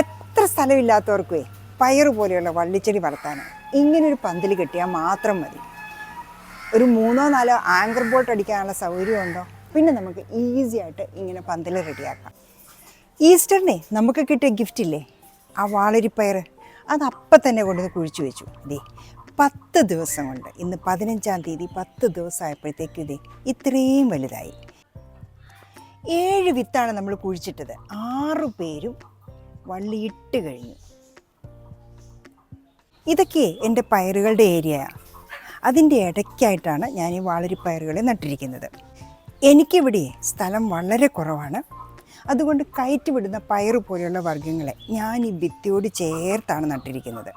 എത്ര സ്ഥലമില്ലാത്തവർക്കേ പയറ് പോലെയുള്ള വള്ളിച്ചെടി വളർത്താൻ ഇങ്ങനൊരു പന്തൽ കെട്ടിയാൽ മാത്രം മതി. ഒരു 3-4 ആങ്കർ ബോട്ട് അടിക്കാനുള്ള സൗകര്യമുണ്ടോ? പിന്നെ നമുക്ക് ഈസി ആയിട്ട് ഇങ്ങനെ പന്തൽ റെഡിയാക്കാം. ഈസ്റ്ററിനെ നമുക്ക് കിട്ടിയ ഗിഫ്റ്റില്ലേ, ആ വാളരിപ്പയർ, അത് അപ്പം തന്നെ കൊണ്ടുവന്ന് കുഴിച്ചു വെച്ചു. ഇതേ 10 ദിവസം കൊണ്ട്, ഇന്ന് 15-ാം തീയതി, 10 ദിവസമായപ്പോഴത്തേക്കും ഇതേ ഇത്രയും വലുതായി. 7 വിത്താണ് നമ്മൾ കുഴിച്ചിട്ടത്. 6 പേരും വള്ളിയിട്ട് കഴിഞ്ഞു. ഇതൊക്കെ എൻ്റെ പയറുകളുടെ ഏരിയയാണ്. അതിൻ്റെ ഇടയ്ക്കായിട്ടാണ് ഞാൻ ഈ വാളരിപ്പയറുകളെ നട്ടിരിക്കുന്നത്. എനിക്കിവിടെ സ്ഥലം വളരെ കുറവാണ്. അതുകൊണ്ട് കയറ്റി വിടുന്ന പയറ് പോലെയുള്ള വർഗ്ഗങ്ങളെ ഞാൻ ഈ ഭിത്തിയോട് ചേർത്താണ് നട്ടിരിക്കുന്നത്.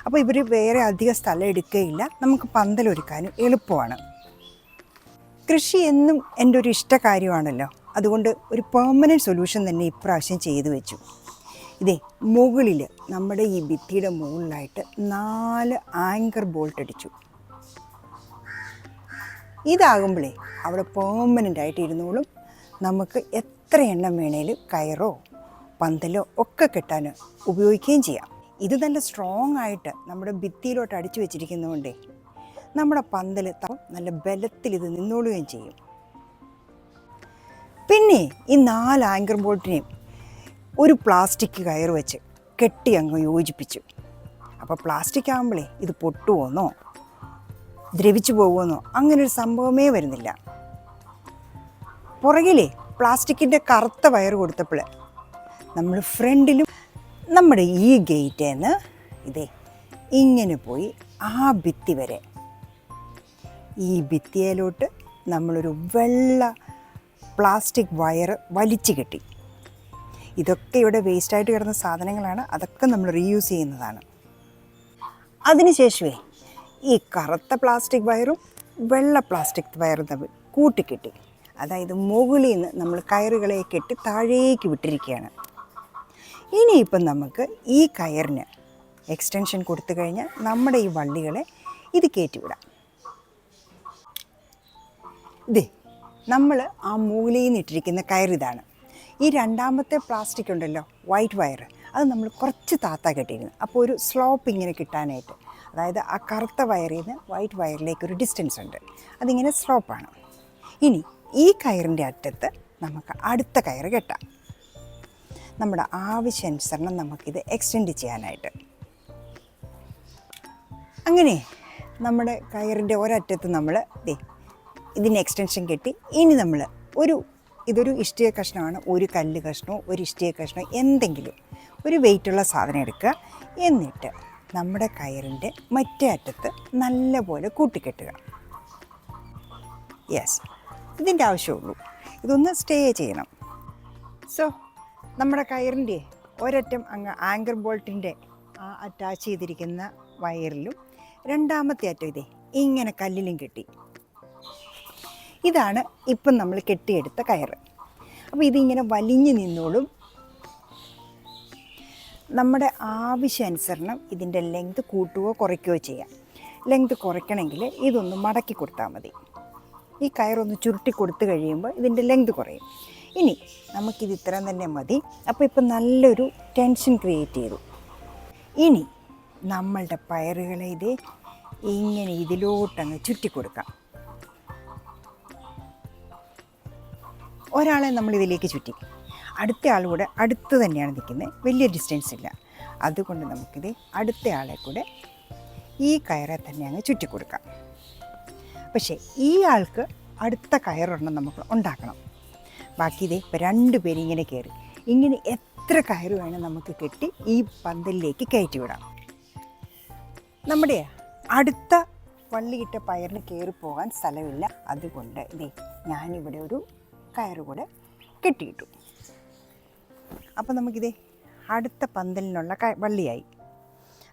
അപ്പോൾ ഇവർ വേറെ അധിക സ്ഥലം എടുക്കുകയില്ല, നമുക്ക് പന്തലൊരുക്കാനും എളുപ്പമാണ്. കൃഷി എന്നും എൻ്റെ ഒരു ഇഷ്ട കാര്യമാണല്ലോ. അതുകൊണ്ട് ഒരു പെർമനൻറ്റ് സൊല്യൂഷൻ തന്നെ ഇപ്രാവശ്യം ചെയ്തു വെച്ചു. ഇതേ മുകളിൽ നമ്മുടെ ഈ ഭിത്തിയുടെ മുകളിലായിട്ട് 4 ആങ്കർ ബോൾട്ട് അടിച്ചു. ഇതാകുമ്പോഴേ അവിടെ പെർമനൻ്റ് ആയിട്ട് ഇരുന്നോളും. നമുക്ക് എത്ര എണ്ണം വേണേലും കയറോ പന്തലോ ഒക്കെ കെട്ടാൻ ഉപയോഗിക്കുകയും ചെയ്യാം. ഇത് നല്ല സ്ട്രോങ് ആയിട്ട് നമ്മുടെ ഭിത്തിയിലോട്ട് അടിച്ചു വെച്ചിരിക്കുന്നതുകൊണ്ടേ നമ്മുടെ പന്തൽ നല്ല ബലത്തിൽ ഇത് നിന്നോളുകയും ചെയ്യും. പിന്നെ ഈ 4 ആങ്കർ ബോൾട്ടിനെയും ഒരു പ്ലാസ്റ്റിക് കയറ് വെച്ച് കെട്ടി അങ്ങ് യോജിപ്പിച്ചു. അപ്പോൾ പ്ലാസ്റ്റിക് ആകുമ്പോഴേ ഇത് പൊട്ടുവോന്നോ ദ്രവിച്ചു പോകുമെന്നോ അങ്ങനൊരു സംഭവമേ വരുന്നില്ല. പുറകിലേ പ്ലാസ്റ്റിക്കിൻ്റെ കറുത്ത വയർ കൊടുത്തപ്പോൾ നമ്മൾ ഫ്രണ്ടിലും നമ്മുടെ ഈ ഗേറ്റിൽ നിന്ന് ഇതേ ഇങ്ങനെ പോയി ആ ഭിത്തി വരെ, ഈ ഭിത്തിയിലോട്ട് നമ്മളൊരു വെള്ള പ്ലാസ്റ്റിക് വയർ വലിച്ചു കെട്ടി. ഇതൊക്കെ ഇവിടെ വേസ്റ്റായിട്ട് കിടന്ന സാധനങ്ങളാണ്, അതൊക്കെ നമ്മൾ റീയൂസ് ചെയ്യുന്നതാണ്. അതിനുശേഷമേ ഈ കറുത്ത പ്ലാസ്റ്റിക് വയറും വെള്ള പ്ലാസ്റ്റിക് വയറും തമ്മിൽ കൂട്ടിക്കെട്ടി. അതായത് മുകളിൽ നിന്ന് നമ്മൾ കയറുകളെ കെട്ടി താഴേക്ക് വിട്ടിരിക്കുകയാണ്. ഇനിയിപ്പം നമുക്ക് ഈ കയറിന് എക്സ്റ്റൻഷൻ കൊടുത്തു കഴിഞ്ഞാൽ നമ്മുടെ ഈ വള്ളികളെ ഇത് കയറ്റിവിടാം. ഇതേ നമ്മൾ ആ മൂലയിൽ നിന്ന് ഇട്ടിരിക്കുന്ന കയറിതാണ്. ഈ രണ്ടാമത്തെ പ്ലാസ്റ്റിക് ഉണ്ടല്ലോ, വൈറ്റ് വയർ, അത് നമ്മൾ കുറച്ച് താത്താ കെട്ടിയിരുന്നു. അപ്പോൾ ഒരു സ്ലോപ്പ് ഇങ്ങനെ കിട്ടാനായിട്ട്, അതായത് ആ കറുത്ത വയറിൽ നിന്ന് വൈറ്റ് വയറിലേക്കൊരു ഡിസ്റ്റൻസ് ഉണ്ട്, അതിങ്ങനെ സ്ലോപ്പാണ്. ഇനി ഈ കയറിൻ്റെ അറ്റത്ത് നമുക്ക് അടുത്ത കയറ് കെട്ടാം, നമ്മുടെ ആവശ്യാനുസരണം നമുക്കിത് എക്സ്റ്റെൻഡ് ചെയ്യാനായിട്ട്. അങ്ങനെ നമ്മുടെ കയറിൻ്റെ ഒരറ്റത്ത് നമ്മൾ ഇതിന് എക്സ്റ്റൻഷൻ കെട്ടി. ഇനി നമ്മൾ ഇതൊരു ഇഷ്ടിക കഷ്ണമാണ്, ഒരു കല്ല് കഷ്ണമോ ഒരു ഇഷ്ടിക കഷ്ണമോ എന്തെങ്കിലും ഒരു വെയിറ്റുള്ള സാധനം എടുക്കുക. എന്നിട്ട് നമ്മുടെ കയറിൻ്റെ മറ്റേ അറ്റത്ത് നല്ലപോലെ കൂട്ടിക്കെട്ടുക. യെസ്, ഇതിൻ്റെ ആവശ്യമുള്ളൂ, ഇതൊന്ന് സ്റ്റേ ചെയ്യണം. സോ നമ്മുടെ കയറിൻ്റെ ഒരറ്റം അങ്ങ് ആങ്കർ ബോൾട്ടിൻ്റെ ആ അറ്റാച്ച് ചെയ്തിരിക്കുന്ന വയറിലും രണ്ടാമത്തെ അറ്റം ഇതേ ഇങ്ങനെ കല്ലിലും കെട്ടി. ഇതാണ് ഇപ്പം നമ്മൾ കെട്ടിയെടുത്ത കയറ്. അപ്പോൾ ഇതിങ്ങനെ വലിഞ്ഞു നിന്നോളും. നമ്മുടെ ആവശ്യാനുസരണം ഇതിൻ്റെ ലെങ്ത് കൂട്ടുകയോ കുറയ്ക്കുകയോ ചെയ്യാം. ലെങ്ത് കുറയ്ക്കണമെങ്കിൽ ഇതൊന്ന് മടക്കി കൊടുത്താൽ മതി. ഈ കയറൊന്ന് ചുരുട്ടി കൊടുത്തു കഴിയുമ്പോൾ ഇതിൻ്റെ ലെങ്ത് കുറയും. ഇനി നമുക്കിത് ഇത്രയും തന്നെ മതി. അപ്പോൾ ഇപ്പം നല്ലൊരു ടെൻഷൻ ക്രിയേറ്റ് ചെയ്തു. ഇനി നമ്മളുടെ പയറുകളെ ഇങ്ങനെ ഇതിലോട്ടങ്ങ് ചുറ്റി കൊടുക്കാം. ഒരാളെ നമ്മൾ ഇതിലേക്ക് ചുറ്റി, അടുത്ത ആൾ കൂടെ അടുത്ത് തന്നെയാണ് നിൽക്കുന്നത്, വലിയ ഡിസ്റ്റൻസ് ഇല്ല. അതുകൊണ്ട് നമുക്കിത് അടുത്ത ആളെ കൂടെ ഈ കയറെ തന്നെ അങ്ങ് ചുറ്റി കൊടുക്കാം. പക്ഷേ ഈ ആൾക്ക് അടുത്ത കയറൊരെണ്ണം നമുക്ക് ഉണ്ടാക്കണം. ബാക്കി ഇപ്പോൾ 2 പേര് ഇങ്ങനെ കയറി, ഇങ്ങനെ എത്ര കയറ് വേണം നമുക്ക് കെട്ടി ഈ പന്തലിലേക്ക് കയറ്റി വിടാം. നമ്മുടെ അടുത്ത വള്ളിയിട്ട പയറിന് കയറിപ്പോകാൻ സ്ഥലമില്ല. അതുകൊണ്ട് ഞാനിവിടെ ഒരു കയറ് കൂടെ കെട്ടിയിട്ടു. അപ്പോൾ നമുക്കിതേ അടുത്ത പന്തലിനുള്ള വള്ളിയായി.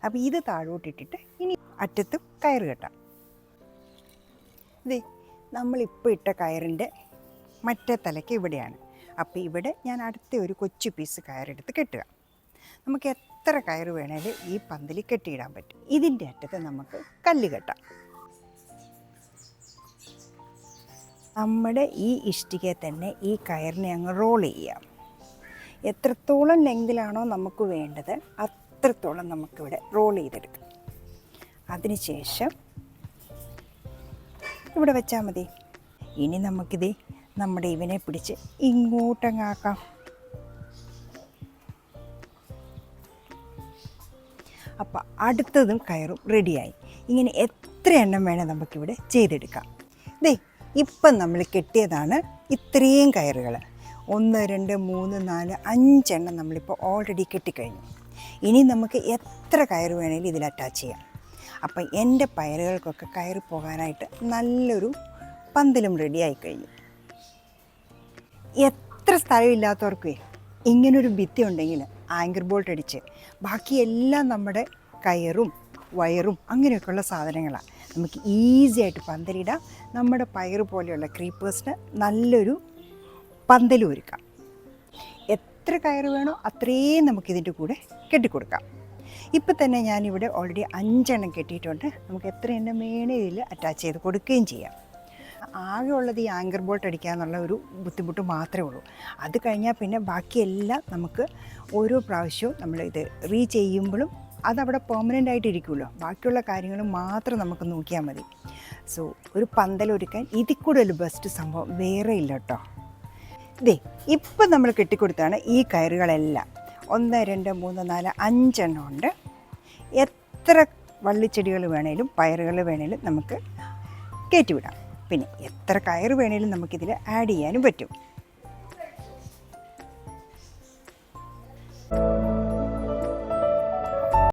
അപ്പോൾ ഇത് താഴോട്ടിട്ടിട്ട് ഇനി അറ്റത്തും കയറ് കെട്ടാം. നമ്മളിപ്പോൾ ഇട്ട കയറിൻ്റെ മറ്റേ തലയ്ക്ക് ഇവിടെയാണ്. അപ്പോൾ ഇവിടെ ഞാൻ അടുത്ത ഒരു കൊച്ചു പീസ് കയറെടുത്ത് കെട്ടുക. നമുക്ക് എത്ര കയറ് വേണേലും ഈ പന്തലിൽ കെട്ടിയിടാൻ പറ്റും. ഇതിൻ്റെ അറ്റത്ത് നമുക്ക് കല്ല് കെട്ടാം. നമ്മുടെ ഈ ഇഷ്ടികയെ തന്നെ ഈ കയറിനെ അങ്ങ് റോൾ ചെയ്യാം. എത്രത്തോളം ലെങ്തിലാണോ നമുക്ക് വേണ്ടത് അത്രത്തോളം നമുക്കിവിടെ റോൾ ചെയ്തെടുക്കാം. അതിനുശേഷം ഇവിടെ വെച്ചാൽ മതി. ഇനി നമുക്കിത് നമ്മുടെ ഇവനെ പിടിച്ച് ഇങ്ങോട്ടങ്ങാക്കാം. അപ്പോൾ അടുത്തതും കയറും റെഡിയായി. ഇങ്ങനെ എത്ര എണ്ണം വേണേൽ നമുക്കിവിടെ ചെയ്തെടുക്കാം. ഇപ്പം നമ്മൾ കെട്ടിയതാണ് ഇത്രയും കയറുകൾ. 1 2 3 4 5 എണ്ണം നമ്മളിപ്പോൾ ഓൾറെഡി കെട്ടിക്കഴിഞ്ഞു. ഇനി നമുക്ക് എത്ര കയറ് വേണേലും ഇതിൽ അറ്റാച്ച് ചെയ്യാം. അപ്പം എൻ്റെ പയറുകൾക്കൊക്കെ കയറി പോകാനായിട്ട് നല്ലൊരു പന്തലും റെഡിയായി കഴിഞ്ഞു. എത്ര സ്ഥലമില്ലാത്തവർക്ക് ഇങ്ങനൊരു ഭിത്തി ഉണ്ടെങ്കിൽ ആങ്കർ ബോൾട്ട് അടിച്ച് ബാക്കിയെല്ലാം നമ്മുടെ കയറും വയറും അങ്ങനെയൊക്കെയുള്ള സാധനങ്ങളാണ്. നമുക്ക് ഈസി ആയിട്ട് പന്തലിടാം. നമ്മുടെ പയറ് പോലെയുള്ള ക്രീപ്പേഴ്സിന് നല്ലൊരു പന്തലും ഒരുക്കാം. എത്ര കയറ് വേണോ അത്രയും നമുക്കിതിൻ്റെ കൂടെ കെട്ടിക്കൊടുക്കാം. ഇപ്പം തന്നെ ഞാനിവിടെ ഓൾറെഡി 5 എണ്ണം കെട്ടിയിട്ടുണ്ട്. നമുക്ക് എത്ര എണ്ണം വേണേ ഇതിൽ അറ്റാച്ച് ചെയ്ത് കൊടുക്കുകയും ചെയ്യാം. ആകെ ഉള്ളത് ഈ ആങ്കർ ബോൾട്ട് അടിക്കുക എന്നുള്ള ഒരു ബുദ്ധിമുട്ട് മാത്രമേ ഉള്ളൂ. അത് കഴിഞ്ഞാൽ പിന്നെ ബാക്കിയെല്ലാം നമുക്ക് ഓരോ പ്രാവശ്യവും നമ്മൾ ഇത് ചെയ്യുമ്പോഴും അതവിടെ പെർമനൻ്റ് ആയിട്ട് ഇരിക്കുമല്ലോ. ബാക്കിയുള്ള കാര്യങ്ങൾ മാത്രം നമുക്ക് നോക്കിയാൽ മതി. സോ ഒരു പന്തലൊരുക്കാൻ ഇതിൽ കൂടുതൽ ബെസ്റ്റ് സംഭവം വേറെ ഇല്ല കേട്ടോ. ഇപ്പം നമ്മൾ കെട്ടിക്കൊടുത്താണ് ഈ കയറുകളെല്ലാം. 1 2 3 4 5 എണ്ണം ഉണ്ട്. എത്ര വള്ളിച്ചെടികൾ വേണേലും പയറുകൾ വേണേലും നമുക്ക് കയറ്റിവിടാം. പിന്നെ എത്ര കയറ് വേണേലും നമുക്കിതിൽ ആഡ് ചെയ്യാനും പറ്റും.